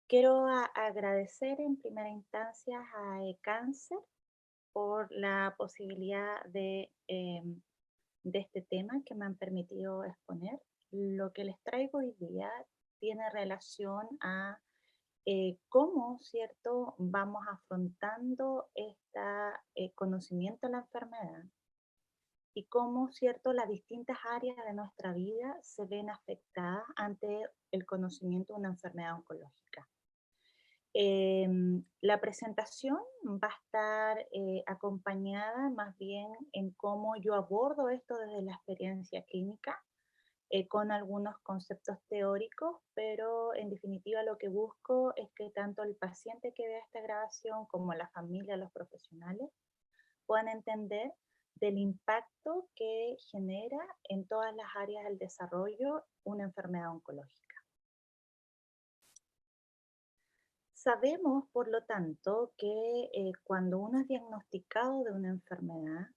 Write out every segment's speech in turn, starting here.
Quiero agradecer en primera instancia a Cáncer por la posibilidad de este tema que me han permitido exponer. Lo que les traigo hoy día tiene relación a cómo, ¿cierto?, vamos afrontando este conocimiento de la enfermedad y cómo, ¿cierto?, las distintas áreas de nuestra vida se ven afectadas ante el conocimiento de una enfermedad oncológica. La presentación va a estar acompañada más bien en cómo yo abordo esto desde la experiencia clínica, con algunos conceptos teóricos, pero en definitiva lo que busco es que tanto el paciente que vea esta grabación como la familia, los profesionales, puedan entender del impacto que genera en todas las áreas del desarrollo una enfermedad oncológica. Sabemos, por lo tanto, que cuando uno es diagnosticado de una enfermedad,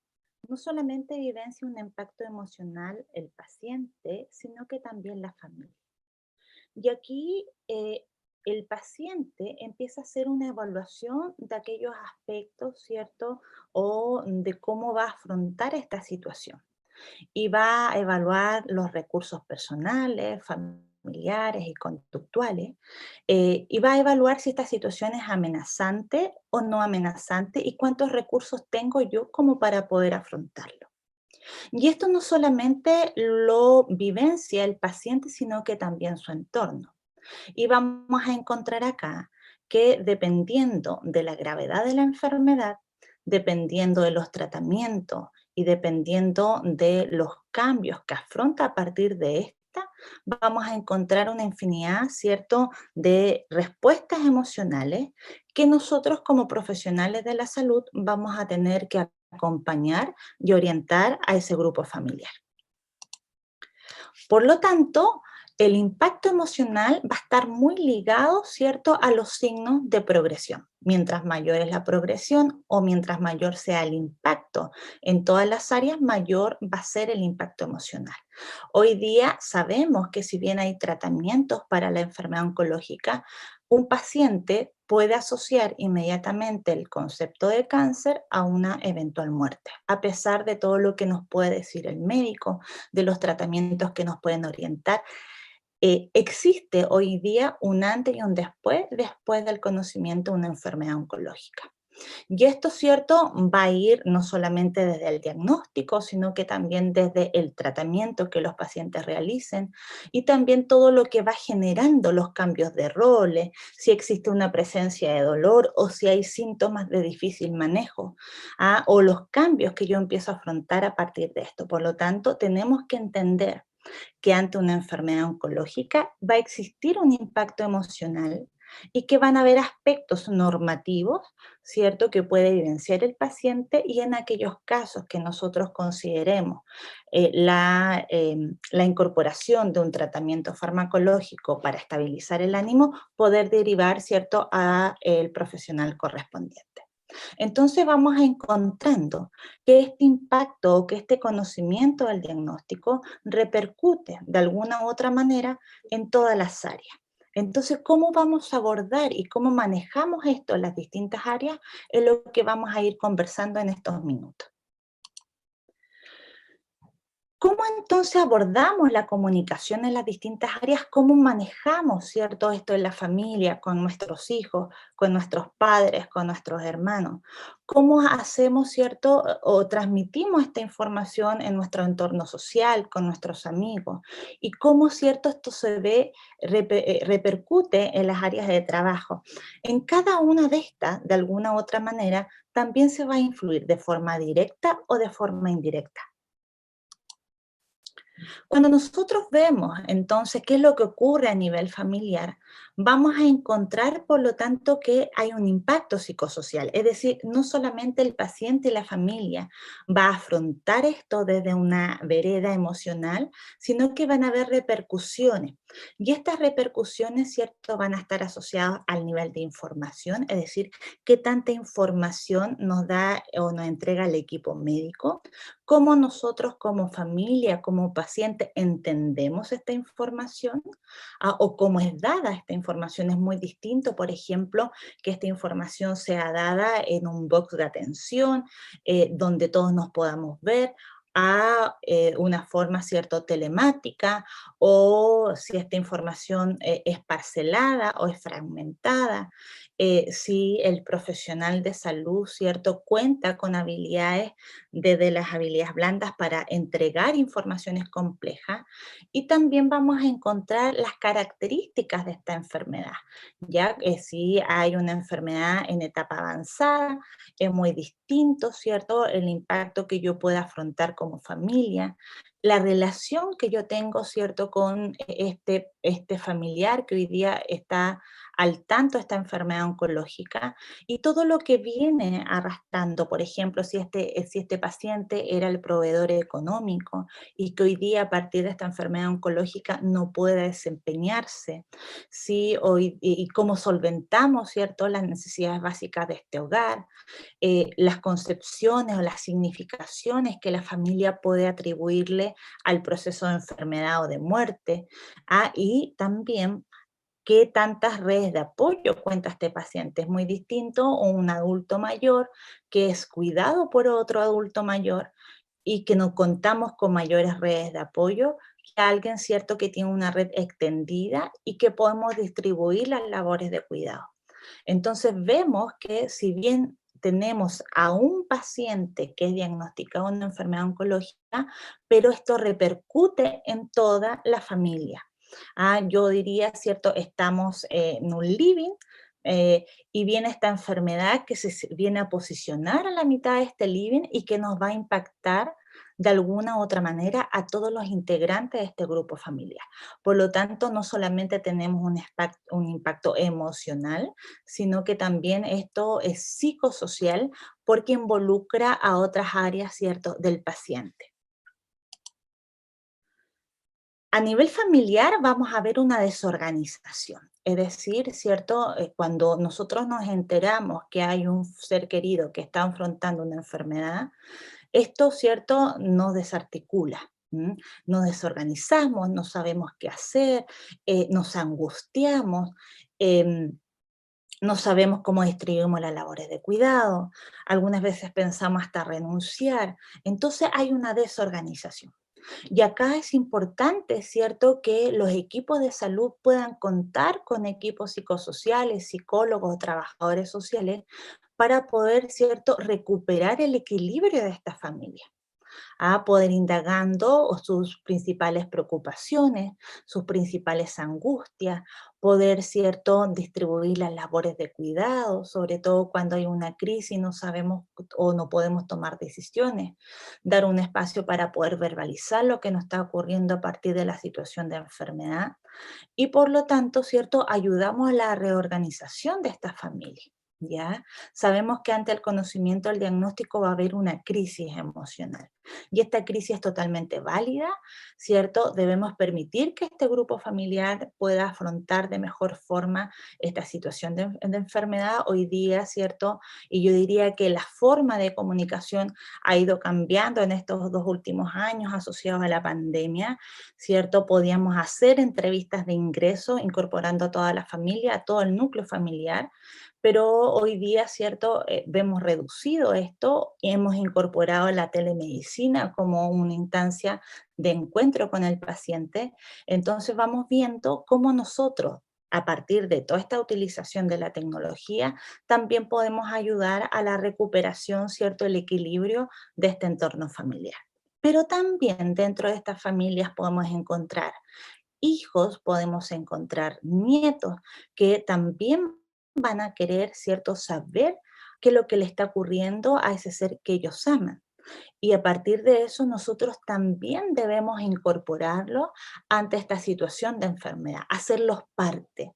no solamente vivencia un impacto emocional el paciente, sino que también la familia. Y aquí el paciente empieza a hacer una evaluación de aquellos aspectos, ¿cierto? O de cómo va a afrontar esta situación y va a evaluar los recursos personales, familiares y conductuales, y va a evaluar si esta situación es amenazante o no amenazante y cuántos recursos tengo yo como para poder afrontarlo. Y esto no solamente lo vivencia el paciente, sino que también su entorno. Y vamos a encontrar acá que dependiendo de la gravedad de la enfermedad, dependiendo de los tratamientos y dependiendo de los cambios que afronta a partir de esta, vamos a encontrar una infinidad, ¿cierto?, de respuestas emocionales que nosotros como profesionales de la salud vamos a tener que acompañar y orientar a ese grupo familiar. Por lo tanto, el impacto emocional va a estar muy ligado, ¿cierto?, a los signos de progresión. Mientras mayor es la progresión o mientras mayor sea el impacto en todas las áreas, mayor va a ser el impacto emocional. Hoy día sabemos que si bien hay tratamientos para la enfermedad oncológica, un paciente puede asociar inmediatamente el concepto de cáncer a una eventual muerte, a pesar de todo lo que nos puede decir el médico, de los tratamientos que nos pueden orientar. Existe hoy día un antes y un después del conocimiento de una enfermedad oncológica. Y esto, cierto, va a ir no solamente desde el diagnóstico, sino que también desde el tratamiento que los pacientes realicen y también todo lo que va generando los cambios de roles, si existe una presencia de dolor o si hay síntomas de difícil manejo, o los cambios que yo empiezo a afrontar a partir de esto. Por lo tanto, tenemos que entender que ante una enfermedad oncológica va a existir un impacto emocional y que van a haber aspectos normativos, ¿cierto?, que puede evidenciar el paciente y en aquellos casos que nosotros consideremos la incorporación de un tratamiento farmacológico para estabilizar el ánimo, poder derivar, ¿cierto?, a el profesional correspondiente. Entonces vamos encontrando que este impacto o que este conocimiento del diagnóstico repercute de alguna u otra manera en todas las áreas. Entonces, ¿cómo vamos a abordar y cómo manejamos esto en las distintas áreas? Es lo que vamos a ir conversando en estos minutos. ¿Cómo entonces abordamos la comunicación en las distintas áreas? ¿Cómo manejamos, cierto, esto en la familia, con nuestros hijos, con nuestros padres, con nuestros hermanos? ¿Cómo hacemos, cierto, o transmitimos esta información en nuestro entorno social, con nuestros amigos? Y cómo, cierto, esto se ve, repercute en las áreas de trabajo. En cada una de estas, de alguna u otra manera, también se va a influir de forma directa o de forma indirecta. Cuando nosotros vemos entonces qué es lo que ocurre a nivel familiar, vamos a encontrar, por lo tanto, que hay un impacto psicosocial. Es decir, no solamente el paciente y la familia va a afrontar esto desde una vereda emocional, sino que van a haber repercusiones. Y estas repercusiones, ¿cierto?, van a estar asociadas al nivel de información, es decir, qué tanta información nos da o nos entrega el equipo médico, cómo nosotros como familia, como paciente, entendemos esta información, o cómo es dada esta información. Es muy distinto, por ejemplo, que esta información sea dada en un box de atención, donde todos nos podamos ver, a una forma, ¿cierto?, telemática, o si esta información es parcelada o es fragmentada, si el profesional de salud, ¿cierto?, cuenta con habilidades, desde las habilidades blandas para entregar informaciones complejas, y también vamos a encontrar las características de esta enfermedad, ya que si hay una enfermedad en etapa avanzada, es muy distinto, ¿cierto? El impacto que yo pueda afrontar como familia, la relación que yo tengo, ¿cierto?, con este familiar que hoy día está al tanto de esta enfermedad oncológica y todo lo que viene arrastrando. Por ejemplo, si este paciente era el proveedor económico y que hoy día a partir de esta enfermedad oncológica no puede desempeñarse, si hoy, y cómo solventamos, ¿cierto?, las necesidades básicas de este hogar, las concepciones o las significaciones que la familia puede atribuirle al proceso de enfermedad o de muerte, y también qué tantas redes de apoyo cuenta este paciente. Es muy distinto a un adulto mayor que es cuidado por otro adulto mayor y que no contamos con mayores redes de apoyo que alguien, cierto, que tiene una red extendida y que podemos distribuir las labores de cuidado. Entonces vemos que si bien tenemos a un paciente que es diagnosticado con una enfermedad oncológica, pero esto repercute en toda la familia. Yo diría, ¿cierto? Estamos en un living, y viene esta enfermedad que viene a posicionar a la mitad de este living y que nos va a impactar de alguna u otra manera a todos los integrantes de este grupo familiar. Por lo tanto, no solamente tenemos un impacto emocional, sino que también esto es psicosocial porque involucra a otras áreas, ¿cierto?, del paciente. A nivel familiar vamos a ver una desorganización, es decir, ¿cierto? Cuando nosotros nos enteramos que hay un ser querido que está afrontando una enfermedad, esto, ¿cierto?, nos desarticula. Nos desorganizamos, no sabemos qué hacer, nos angustiamos, em, no sabemos cómo distribuimos las labores de cuidado, algunas veces pensamos hasta renunciar. Entonces hay una desorganización. Y acá es importante, ¿cierto?, que los equipos de salud puedan contar con equipos psicosociales, psicólogos, trabajadores sociales, para poder, ¿cierto?, recuperar el equilibrio de esta familia, a poder indagando sus principales preocupaciones, sus principales angustias, poder, ¿cierto?, distribuir las labores de cuidado, sobre todo cuando hay una crisis y no sabemos o no podemos tomar decisiones, dar un espacio para poder verbalizar lo que nos está ocurriendo a partir de la situación de enfermedad y por lo tanto, ¿cierto?, ayudamos a la reorganización de esta familia. ¿Ya? Sabemos que ante el conocimiento del diagnóstico va a haber una crisis emocional y esta crisis es totalmente válida, ¿cierto? Debemos permitir que este grupo familiar pueda afrontar de mejor forma esta situación de enfermedad hoy día, ¿cierto? Y yo diría que la forma de comunicación ha ido cambiando en estos 2 últimos años asociados a la pandemia, ¿cierto? Podíamos hacer entrevistas de ingreso incorporando a toda la familia, a todo el núcleo familiar, pero hoy día, ¿cierto? Vemos reducido esto y hemos incorporado la telemedicina como una instancia de encuentro con el paciente. Entonces vamos viendo cómo nosotros, a partir de toda esta utilización de la tecnología, también podemos ayudar a la recuperación, ¿cierto?, el equilibrio de este entorno familiar. Pero también dentro de estas familias podemos encontrar hijos, podemos encontrar nietos que también van a querer, ¿cierto?, saber qué es lo que le está ocurriendo a ese ser que ellos aman. Y a partir de eso, nosotros también debemos incorporarlo ante esta situación de enfermedad, hacerlos parte.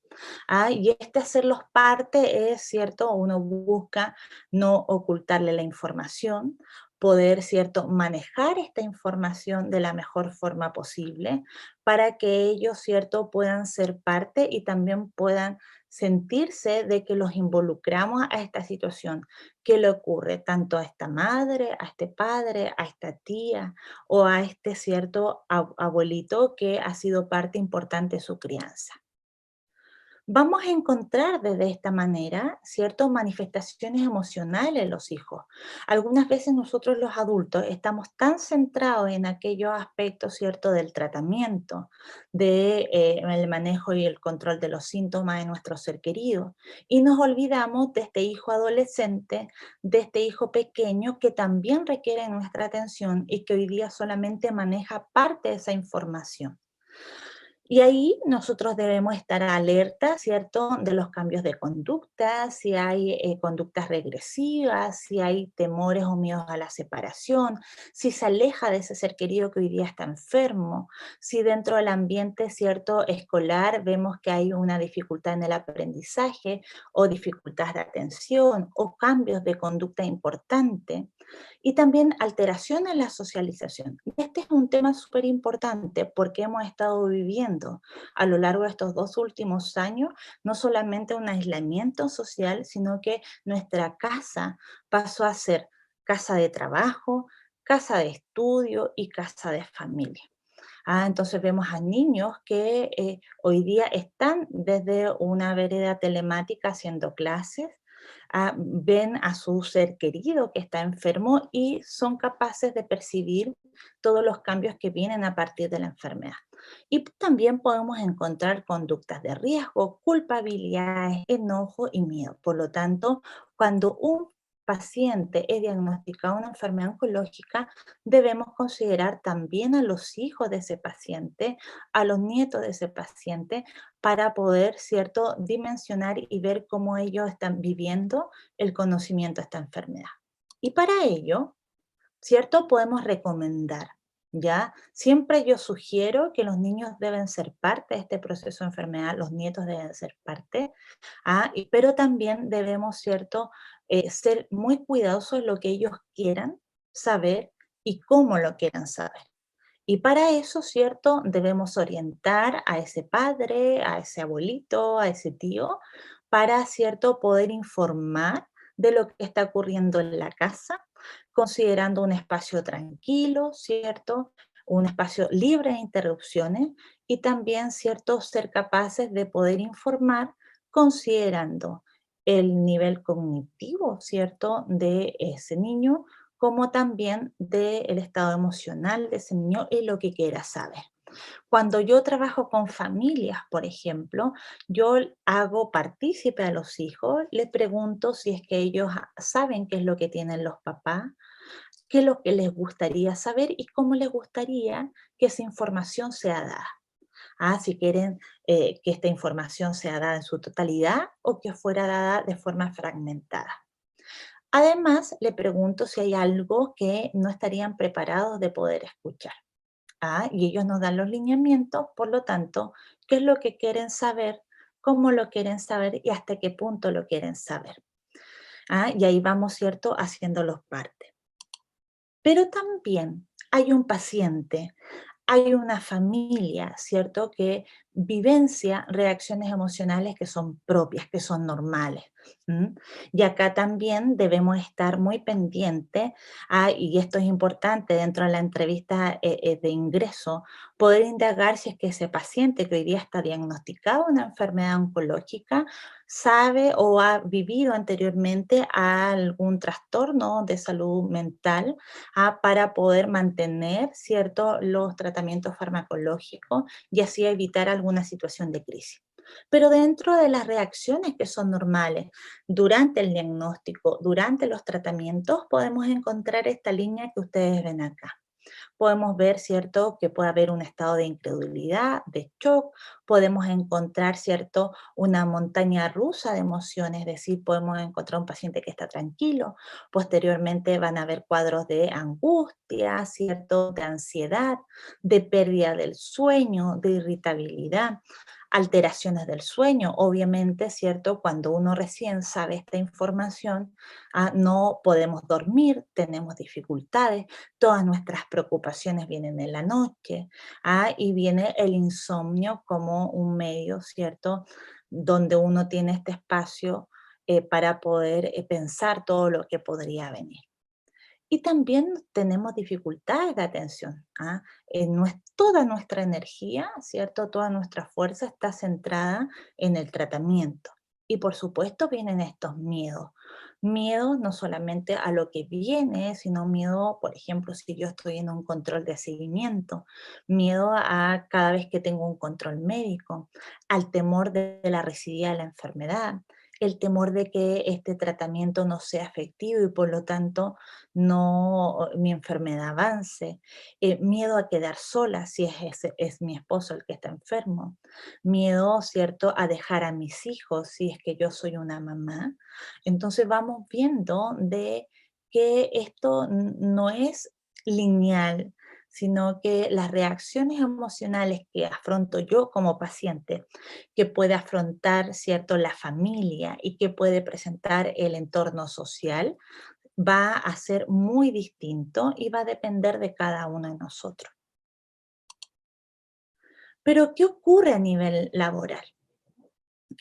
Y este hacerlos parte es, ¿cierto? Uno busca no ocultarle la información, poder, ¿cierto?, manejar esta información de la mejor forma posible para que ellos, ¿cierto?, puedan ser parte y también puedan sentirse de que los involucramos a esta situación. ¿Qué le ocurre tanto a esta madre, a este padre, a esta tía o a este cierto abuelito que ha sido parte importante de su crianza? Vamos a encontrar desde esta manera, ¿cierto?, manifestaciones emocionales en los hijos. Algunas veces nosotros los adultos estamos tan centrados en aquellos aspectos, ¿cierto?, del tratamiento, de, el manejo y el control de los síntomas de nuestro ser querido, y nos olvidamos de este hijo adolescente, de este hijo pequeño que también requiere nuestra atención y que hoy día solamente maneja parte de esa información. Y ahí nosotros debemos estar alerta, ¿cierto?, de los cambios de conducta, si hay conductas regresivas, si hay temores o miedos a la separación, si se aleja de ese ser querido que hoy día está enfermo, si dentro del ambiente, ¿cierto?, escolar vemos que hay una dificultad en el aprendizaje o dificultad de atención o cambios de conducta importante. Y también alteración en la socialización. Este es un tema súper importante porque hemos estado viviendo a lo largo de estos 2 últimos años no solamente un aislamiento social, sino que nuestra casa pasó a ser casa de trabajo, casa de estudio y casa de familia. Entonces vemos a niños que hoy día están desde una vereda telemática haciendo clases, ven a su ser querido que está enfermo y son capaces de percibir todos los cambios que vienen a partir de la enfermedad. Y también podemos encontrar conductas de riesgo, culpabilidades, enojo y miedo. Por lo tanto, cuando un paciente es diagnosticado una enfermedad oncológica, debemos considerar también a los hijos de ese paciente, a los nietos de ese paciente, para poder, ¿cierto?, dimensionar y ver cómo ellos están viviendo el conocimiento de esta enfermedad. Y para ello, ¿cierto?, podemos recomendar, ¿ya? Siempre yo sugiero que los niños deben ser parte de este proceso de enfermedad, los nietos deben ser parte, pero también debemos, ¿cierto?, ser muy cuidadosos en lo que ellos quieran saber y cómo lo quieran saber. Y para eso, ¿cierto? Debemos orientar a ese padre, a ese abuelito, a ese tío, para, ¿cierto?, poder informar de lo que está ocurriendo en la casa, considerando un espacio tranquilo, ¿cierto? Un espacio libre de interrupciones y también, ¿cierto?, ser capaces de poder informar considerando el nivel cognitivo, ¿cierto?, de ese niño, como también del estado emocional de ese niño y lo que quiera saber. Cuando yo trabajo con familias, por ejemplo, yo hago partícipe a los hijos, les pregunto si es que ellos saben qué es lo que tienen los papás, qué es lo que les gustaría saber y cómo les gustaría que esa información sea dada. Si quieren que esta información sea dada en su totalidad o que fuera dada de forma fragmentada. Además, le pregunto si hay algo que no estarían preparados de poder escuchar. Y ellos nos dan los lineamientos, por lo tanto, qué es lo que quieren saber, cómo lo quieren saber y hasta qué punto lo quieren saber. Y ahí vamos, ¿cierto?, haciéndolos parte. Pero también hay un paciente, hay una familia, ¿cierto?, que vivencia reacciones emocionales que son propias, que son normales. ¿M? Y acá también debemos estar muy pendientes, y esto es importante dentro de la entrevista de ingreso, poder indagar si es que ese paciente que hoy día está diagnosticado una enfermedad oncológica sabe o ha vivido anteriormente algún trastorno de salud mental, para poder mantener, ¿cierto?, los tratamientos farmacológicos y así evitar alguna situación de crisis. Pero dentro de las reacciones que son normales durante el diagnóstico, durante los tratamientos, podemos encontrar esta línea que ustedes ven acá. Podemos ver, ¿cierto?, que puede haber un estado de incredulidad, de shock, podemos encontrar, ¿cierto?, una montaña rusa de emociones, es decir, podemos encontrar un paciente que está tranquilo, posteriormente van a haber cuadros de angustia, ¿cierto?, de ansiedad, de pérdida del sueño, de irritabilidad, alteraciones del sueño, obviamente, ¿cierto?, cuando uno recién sabe esta información, no podemos dormir, tenemos dificultades, todas nuestras preocupaciones vienen en la noche, y viene el insomnio como un medio, ¿cierto?, donde uno tiene este espacio para poder pensar todo lo que podría venir. Y también tenemos dificultades de atención. ¿Ah? Toda nuestra energía, ¿cierto? Toda nuestra fuerza está centrada en el tratamiento. Y por supuesto vienen estos miedos. Miedos no solamente a lo que viene, sino miedo, por ejemplo, si yo estoy en un control de seguimiento, miedo a cada vez que tengo un control médico, al temor de la residual de la enfermedad, el temor de que este tratamiento no sea efectivo y por lo tanto no mi enfermedad avance, miedo a quedar sola si es mi esposo el que está enfermo, miedo, ¿cierto?, a dejar a mis hijos si es que yo soy una mamá. Entonces vamos viendo de que esto no es lineal, sino que las reacciones emocionales que afronto yo como paciente, que puede afrontar, ¿cierto?, la familia y que puede presentar el entorno social, va a ser muy distinto y va a depender de cada uno de nosotros. Pero, ¿qué ocurre a nivel laboral?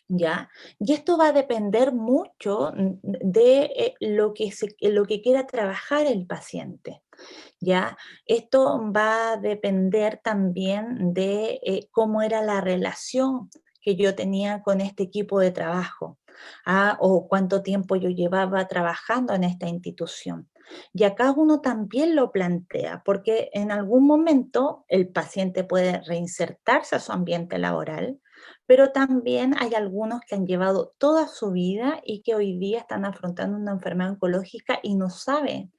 ¿Ya? Y esto va a depender mucho de lo que quiera trabajar el paciente. ¿Ya? Esto va a depender también de cómo era la relación que yo tenía con este equipo de trabajo, o cuánto tiempo yo llevaba trabajando en esta institución. Y acá uno también lo plantea, porque en algún momento el paciente puede reinsertarse a su ambiente laboral, pero también hay algunos que han llevado toda su vida y que hoy día están afrontando una enfermedad oncológica y no saben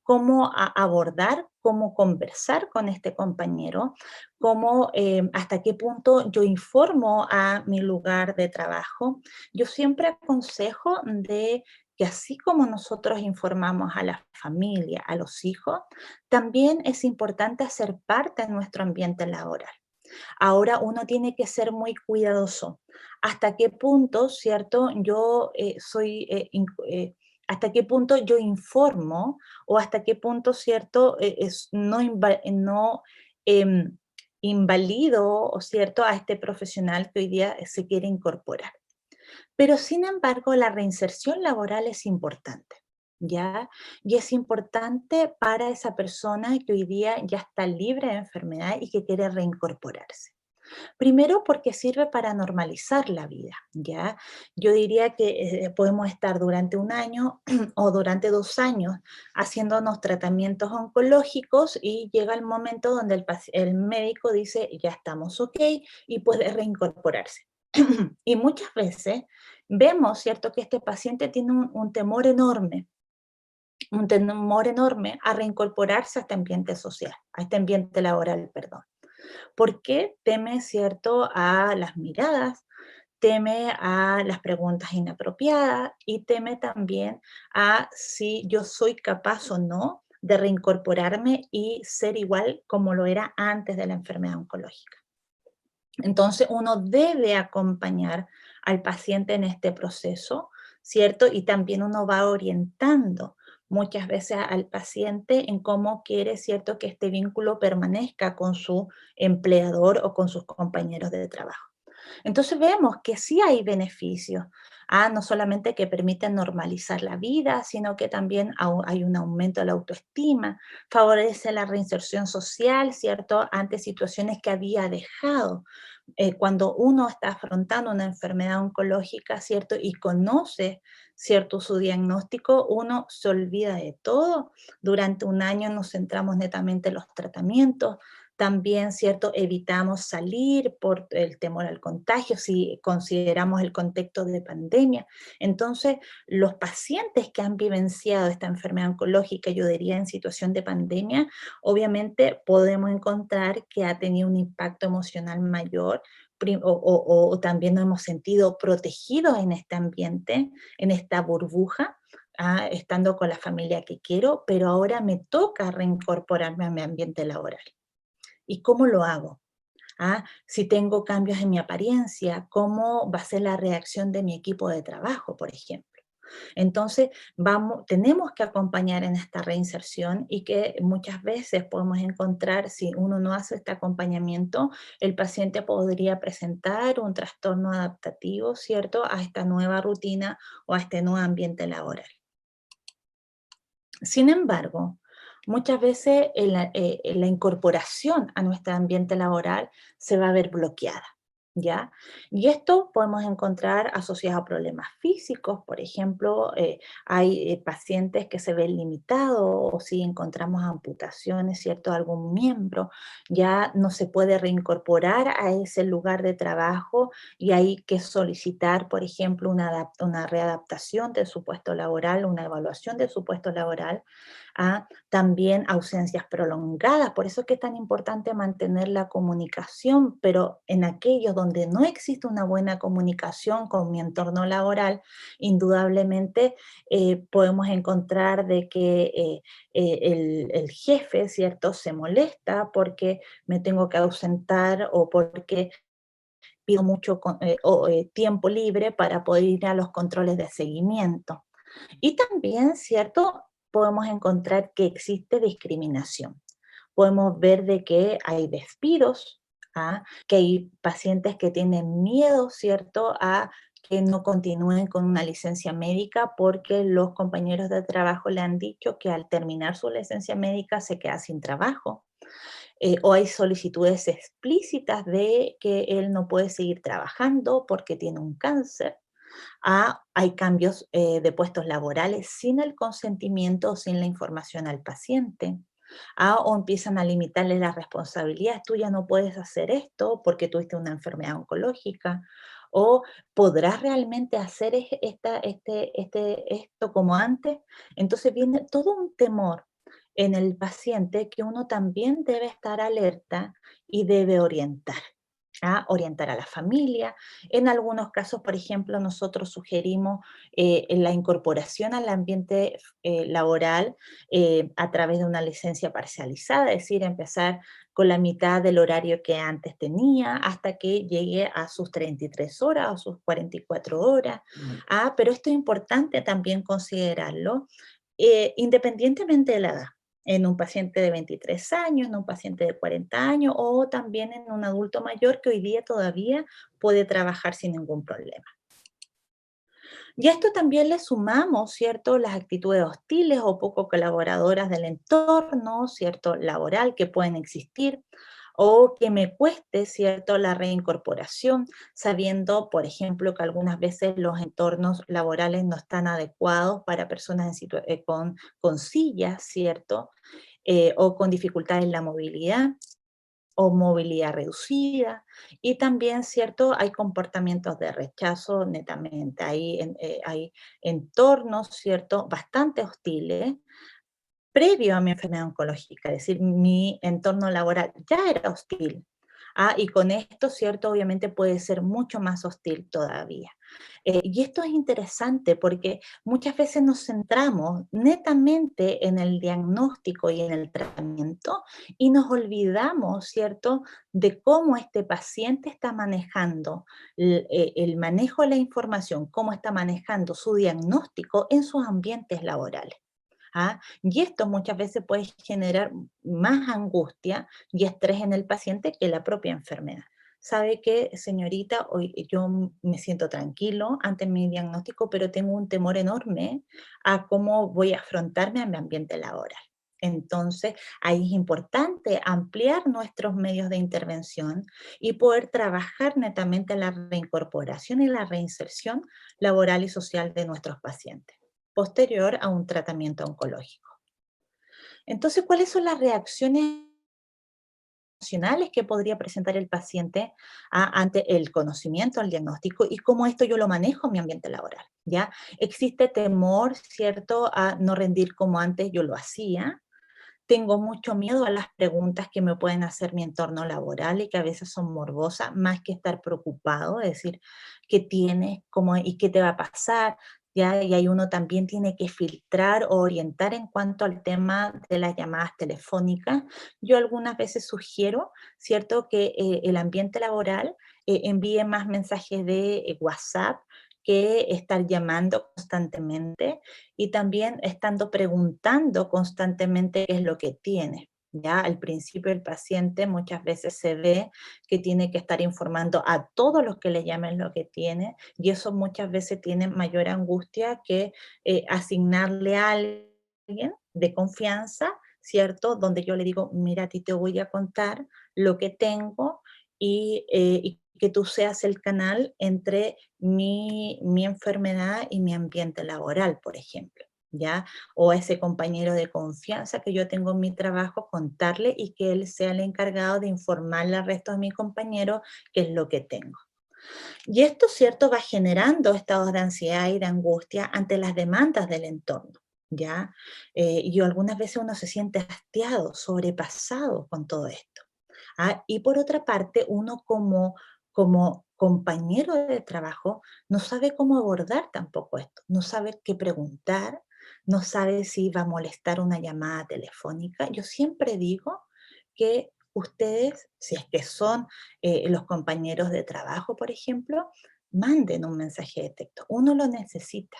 cómo abordar, cómo conversar con este compañero, cómo, hasta qué punto yo informo a mi lugar de trabajo. Yo siempre aconsejo de que así como nosotros informamos a la familia, a los hijos, también es importante hacer parte de nuestro ambiente laboral. Ahora uno tiene que ser muy cuidadoso. ¿Hasta qué punto, cierto? ¿Hasta qué punto yo informo o hasta qué punto, cierto? No em, invalido, o cierto, a este profesional que hoy día se quiere incorporar. Pero sin embargo, la reinserción laboral es importante, ¿ya? Y es importante para esa persona que hoy día ya está libre de enfermedad y que quiere reincorporarse. Primero, porque sirve para normalizar la vida, ¿ya? Yo diría que podemos estar durante un año o durante 2 años haciéndonos tratamientos oncológicos y llega el momento donde el médico dice, ya estamos ok y puede reincorporarse. Y muchas veces vemos, ¿cierto?, que este paciente tiene un temor enorme a reincorporarse a este ambiente social, a este ambiente laboral, perdón. ¿Por qué? Teme, ¿cierto?, a las miradas, teme a las preguntas inapropiadas y teme también a si yo soy capaz o no de reincorporarme y ser igual como lo era antes de la enfermedad oncológica. Entonces, uno debe acompañar al paciente en este proceso, ¿cierto? Y también uno va orientando muchas veces al paciente en cómo quiere, ¿cierto?, que este vínculo permanezca con su empleador o con sus compañeros de trabajo. Entonces vemos que sí hay beneficios, no solamente que permiten normalizar la vida, sino que también hay un aumento de la autoestima, favorece la reinserción social, ¿cierto?, ante situaciones que había dejado. Cuando uno está afrontando una enfermedad oncológica, ¿cierto?, y conoce, ¿cierto?, su diagnóstico, uno se olvida de todo. Durante un año nos centramos netamente en los tratamientos, también, ¿cierto?, evitamos salir por el temor al contagio, si consideramos el contexto de pandemia. Entonces, los pacientes que han vivenciado esta enfermedad oncológica, yo diría en situación de pandemia, obviamente podemos encontrar que ha tenido un impacto emocional mayor, o también nos hemos sentido protegidos en este ambiente, en esta burbuja, estando con la familia que quiero, pero ahora me toca reincorporarme a mi ambiente laboral. ¿Y cómo lo hago? Si tengo cambios en mi apariencia, ¿cómo va a ser la reacción de mi equipo de trabajo, por ejemplo? Entonces, tenemos que acompañar en esta reinserción y que muchas veces podemos encontrar, si uno no hace este acompañamiento, el paciente podría presentar un trastorno adaptativo, ¿cierto?, a esta nueva rutina o a este nuevo ambiente laboral. Sin embargo, muchas veces la incorporación a nuestro ambiente laboral se va a ver bloqueada, ¿ya? Y esto podemos encontrar asociado a problemas físicos, por ejemplo, hay pacientes que se ven limitados o si encontramos amputaciones, ¿cierto? De algún miembro, ya no se puede reincorporar a ese lugar de trabajo y hay que solicitar, por ejemplo, una readaptación de su puesto laboral, una evaluación de su puesto laboral, también ausencias prolongadas. Por eso es que es tan importante mantener la comunicación, pero en aquellos donde no existe una buena comunicación con mi entorno laboral, indudablemente podemos encontrar de que el jefe, ¿cierto?, se molesta porque me tengo que ausentar o porque pido mucho tiempo libre para poder ir a los controles de seguimiento. Y también, ¿cierto? Podemos encontrar que existe discriminación. Podemos ver de que hay despidos, que hay pacientes que tienen miedo, ¿cierto?, a que no continúen con una licencia médica porque los compañeros de trabajo le han dicho que al terminar su licencia médica se queda sin trabajo. O hay solicitudes explícitas de que él no puede seguir trabajando porque tiene un cáncer. Hay cambios de puestos laborales sin el consentimiento o sin la información al paciente. O empiezan a limitarle las responsabilidades. Tú ya no puedes hacer esto porque tuviste una enfermedad oncológica. O podrás realmente hacer esto como antes. Entonces viene todo un temor en el paciente que uno también debe estar alerta y debe orientar. Orientar a la familia. En algunos casos, por ejemplo, nosotros sugerimos en la incorporación al ambiente laboral a través de una licencia parcializada, es decir, empezar con la mitad del horario que antes tenía hasta que llegue a sus 33 horas o sus 44 horas. Pero esto es importante también considerarlo, independientemente de la edad, en un paciente de 23 años, en un paciente de 40 años o también en un adulto mayor que hoy día todavía puede trabajar sin ningún problema. Y a esto también le sumamos, ¿cierto?, las actitudes hostiles o poco colaboradoras del entorno, ¿cierto?, laboral que pueden existir, o que me cueste, ¿cierto?, la reincorporación, sabiendo, por ejemplo, que algunas veces los entornos laborales no están adecuados para personas con sillas, ¿cierto?, o con dificultades en la movilidad o movilidad reducida. Y también, ¿cierto? Hay comportamientos de rechazo netamente. Hay entornos, ¿cierto? Bastante hostiles previo a mi enfermedad oncológica, es decir, mi entorno laboral ya era hostil. Y con esto, ¿cierto? Obviamente puede ser mucho más hostil todavía. Y esto es interesante porque muchas veces nos centramos netamente en el diagnóstico y en el tratamiento y nos olvidamos, ¿cierto?, de cómo este paciente está manejando el manejo de la información, cómo está manejando su diagnóstico en sus ambientes laborales. Y esto muchas veces puede generar más angustia y estrés en el paciente que la propia enfermedad. ¿Sabe qué, señorita? Hoy yo me siento tranquilo ante mi diagnóstico, pero tengo un temor enorme a cómo voy a afrontarme a mi ambiente laboral. Entonces, ahí es importante ampliar nuestros medios de intervención y poder trabajar netamente en la reincorporación y la reinserción laboral y social de nuestros pacientes posterior a un tratamiento oncológico. Entonces, ¿cuáles son las reacciones emocionales que podría presentar el paciente ante el conocimiento, el diagnóstico y cómo esto yo lo manejo en mi ambiente laboral? ¿Ya? Existe temor, ¿cierto?, a no rendir como antes yo lo hacía. Tengo mucho miedo a las preguntas que me pueden hacer mi entorno laboral y que a veces son morbosas, más que estar preocupado, es decir, ¿qué tienes? ¿Cómo, y qué te va a pasar? ¿Ya? Y ahí uno también tiene que filtrar o orientar en cuanto al tema de las llamadas telefónicas. Yo algunas veces sugiero, ¿cierto?, que el ambiente laboral envíe más mensajes de WhatsApp que estar llamando constantemente y también estando preguntando constantemente qué es lo que tiene. Ya al principio el paciente muchas veces se ve que tiene que estar informando a todos los que le llamen lo que tiene y eso muchas veces tiene mayor angustia que asignarle a alguien, de confianza, ¿cierto? Donde yo le digo, mira, a ti te voy a contar lo que tengo y que tú seas el canal entre mi enfermedad y mi ambiente laboral, por ejemplo, ¿ya? O a ese compañero de confianza que yo tengo en mi trabajo, contarle y que él sea el encargado de informarle al resto de mis compañeros qué es lo que tengo. Y esto, ¿cierto?, va generando estados de ansiedad y de angustia ante las demandas del entorno, ¿ya? Y algunas veces uno se siente hastiado, sobrepasado con todo esto. Y por otra parte, uno como compañero de trabajo no sabe cómo abordar tampoco esto, no sabe qué preguntar, no sabe si va a molestar una llamada telefónica. Yo siempre digo que ustedes, si es que son los compañeros de trabajo, por ejemplo, manden un mensaje de texto. Uno lo necesita,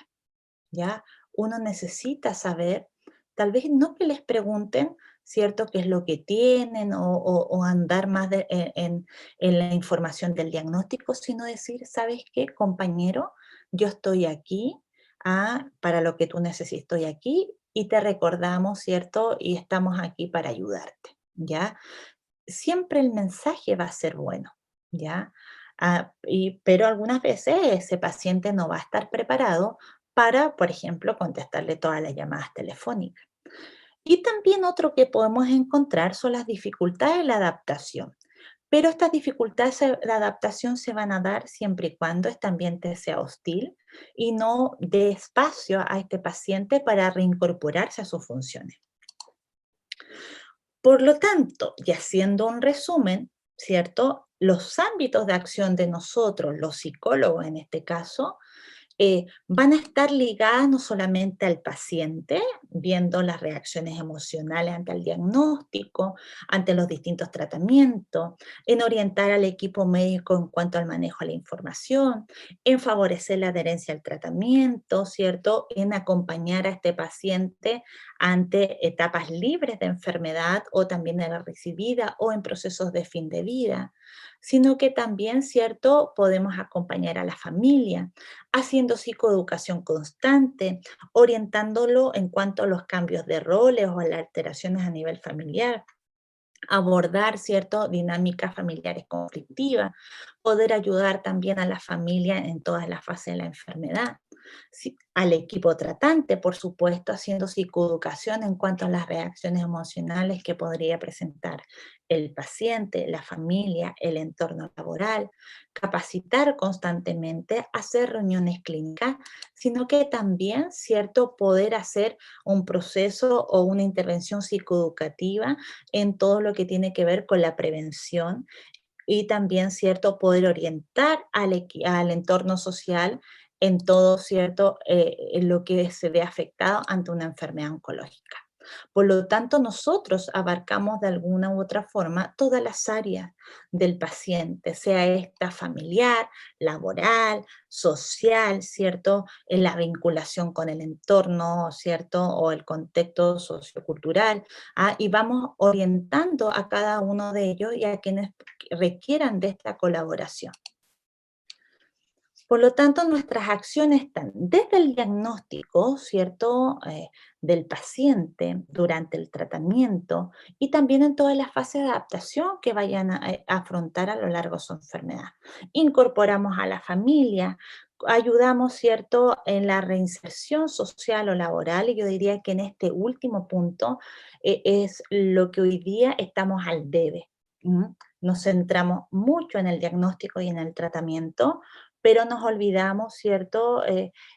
¿ya? Uno necesita saber, tal vez no que les pregunten, ¿cierto?, qué es lo que tienen o andar más en la información del diagnóstico, sino decir, ¿sabes qué, compañero? Yo estoy aquí, para lo que tú necesites, estoy aquí y te recordamos, ¿cierto? Y estamos aquí para ayudarte, ¿ya? Siempre el mensaje va a ser bueno, ¿ya? Pero algunas veces ese paciente no va a estar preparado para, por ejemplo, contestarle todas las llamadas telefónicas. Y también otro que podemos encontrar son las dificultades de la adaptación. Pero estas dificultades de adaptación se van a dar siempre y cuando este ambiente sea hostil y no dé espacio a este paciente para reincorporarse a sus funciones. Por lo tanto, y haciendo un resumen, ¿cierto? Los ámbitos de acción de nosotros, los psicólogos en este caso, van a estar ligadas no solamente al paciente, viendo las reacciones emocionales ante el diagnóstico, ante los distintos tratamientos, en orientar al equipo médico en cuanto al manejo de la información, en favorecer la adherencia al tratamiento, ¿cierto? En acompañar a este paciente ante etapas libres de enfermedad o también de la recibida o en procesos de fin de vida, sino que también, ¿cierto? Podemos acompañar a la familia haciendo psicoeducación constante, orientándolo en cuanto a los cambios de roles o a las alteraciones a nivel familiar, abordar, ¿cierto?, dinámicas familiares conflictivas, poder ayudar también a la familia en todas las fases de la enfermedad. Sí, al equipo tratante, por supuesto, haciendo psicoeducación en cuanto a las reacciones emocionales que podría presentar el paciente, la familia, el entorno laboral, capacitar constantemente, hacer reuniones clínicas, sino que también, ¿cierto?, poder hacer un proceso o una intervención psicoeducativa en todo lo que tiene que ver con la prevención y también, ¿cierto?, poder orientar al entorno social en todo, ¿cierto?, en lo que se ve afectado ante una enfermedad oncológica. Por lo tanto, nosotros abarcamos de alguna u otra forma todas las áreas del paciente, sea esta familiar, laboral, social, ¿cierto?, en la vinculación con el entorno, ¿cierto?, o el contexto sociocultural, y vamos orientando a cada uno de ellos y a quienes requieran de esta colaboración. Por lo tanto, nuestras acciones están desde el diagnóstico, ¿cierto?, del paciente durante el tratamiento y también en todas las fases de adaptación que vayan a afrontar a lo largo de su enfermedad. Incorporamos a la familia, ayudamos, ¿cierto?, en la reinserción social o laboral, y yo diría que en este último punto es lo que hoy día estamos al debe. ¿M? Nos centramos mucho en el diagnóstico y en el tratamiento, pero nos olvidamos, ¿cierto?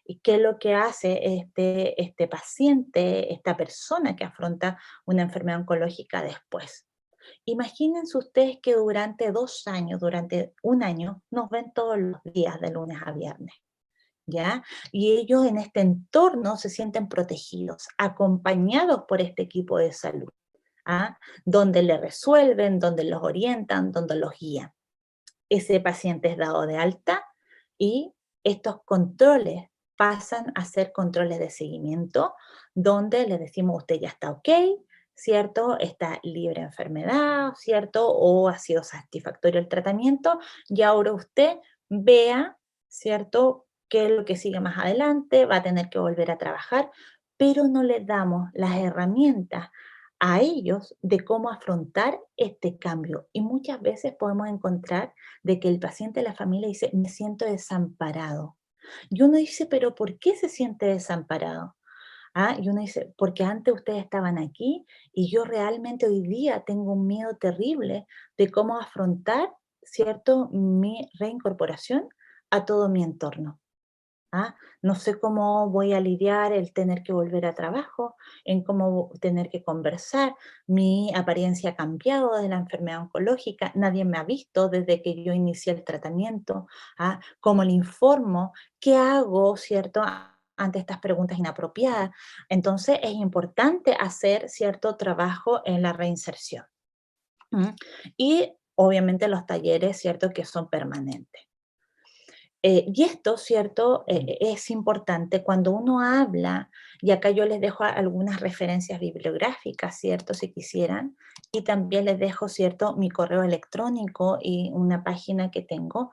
Y qué es lo que hace este paciente, esta persona que afronta una enfermedad oncológica después. Imagínense ustedes que durante 2 años, durante un año, nos ven todos los días de lunes a viernes, ¿ya? Y ellos en este entorno se sienten protegidos, acompañados por este equipo de salud, ¿ah? Donde le resuelven, donde los orientan, donde los guían. Ese paciente es dado de alta y estos controles pasan a ser controles de seguimiento, donde le decimos, usted ya está ok, ¿cierto? Está libre de enfermedad, ¿cierto? O ha sido satisfactorio el tratamiento y ahora usted vea, ¿cierto? ¿Qué es lo que sigue más adelante? Va a tener que volver a trabajar, pero no les damos las herramientas a ellos de cómo afrontar este cambio. Y muchas veces podemos encontrar de que el paciente, la familia dice, me siento desamparado. Y uno dice, pero ¿por qué se siente desamparado? Y uno dice, porque antes ustedes estaban aquí y yo realmente hoy día tengo un miedo terrible de cómo afrontar, ¿cierto?, mi reincorporación a todo mi entorno. No sé cómo voy a lidiar el tener que volver a trabajo, en cómo tener que conversar. Mi apariencia ha cambiado de la enfermedad oncológica, nadie me ha visto desde que yo inicié el tratamiento. ¿Cómo le informo? ¿Qué hago, cierto? Ante estas preguntas inapropiadas. Entonces es importante hacer cierto trabajo en la reinserción. ¿M? Y obviamente los talleres, cierto, que son permanentes. Y esto, ¿cierto? Es importante cuando uno habla, y acá yo les dejo algunas referencias bibliográficas, ¿cierto? Si quisieran, y también les dejo, ¿cierto? Mi correo electrónico y una página que tengo,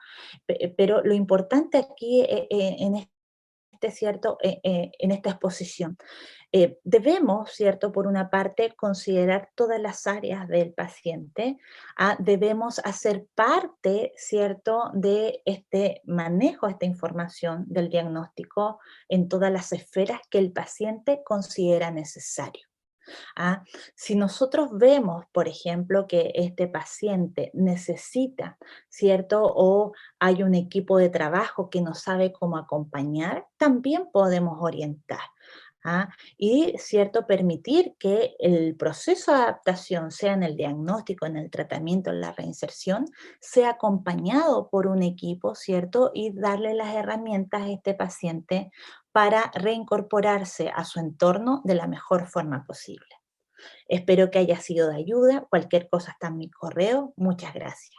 pero lo importante aquí en este, ¿cierto? En esta exposición debemos, ¿cierto? Por una parte, considerar todas las áreas del paciente. Debemos hacer parte, ¿cierto?, de este manejo, esta información del diagnóstico en todas las esferas que el paciente considera necesario. ¿ah? Si nosotros vemos, por ejemplo, que este paciente necesita, ¿cierto? O hay un equipo de trabajo que no sabe cómo acompañar, también podemos orientar. Y, ¿cierto?, permitir que el proceso de adaptación, sea en el diagnóstico, en el tratamiento, en la reinserción, sea acompañado por un equipo, ¿cierto? Y darle las herramientas a este paciente para reincorporarse a su entorno de la mejor forma posible. Espero que haya sido de ayuda. Cualquier cosa está en mi correo. Muchas gracias.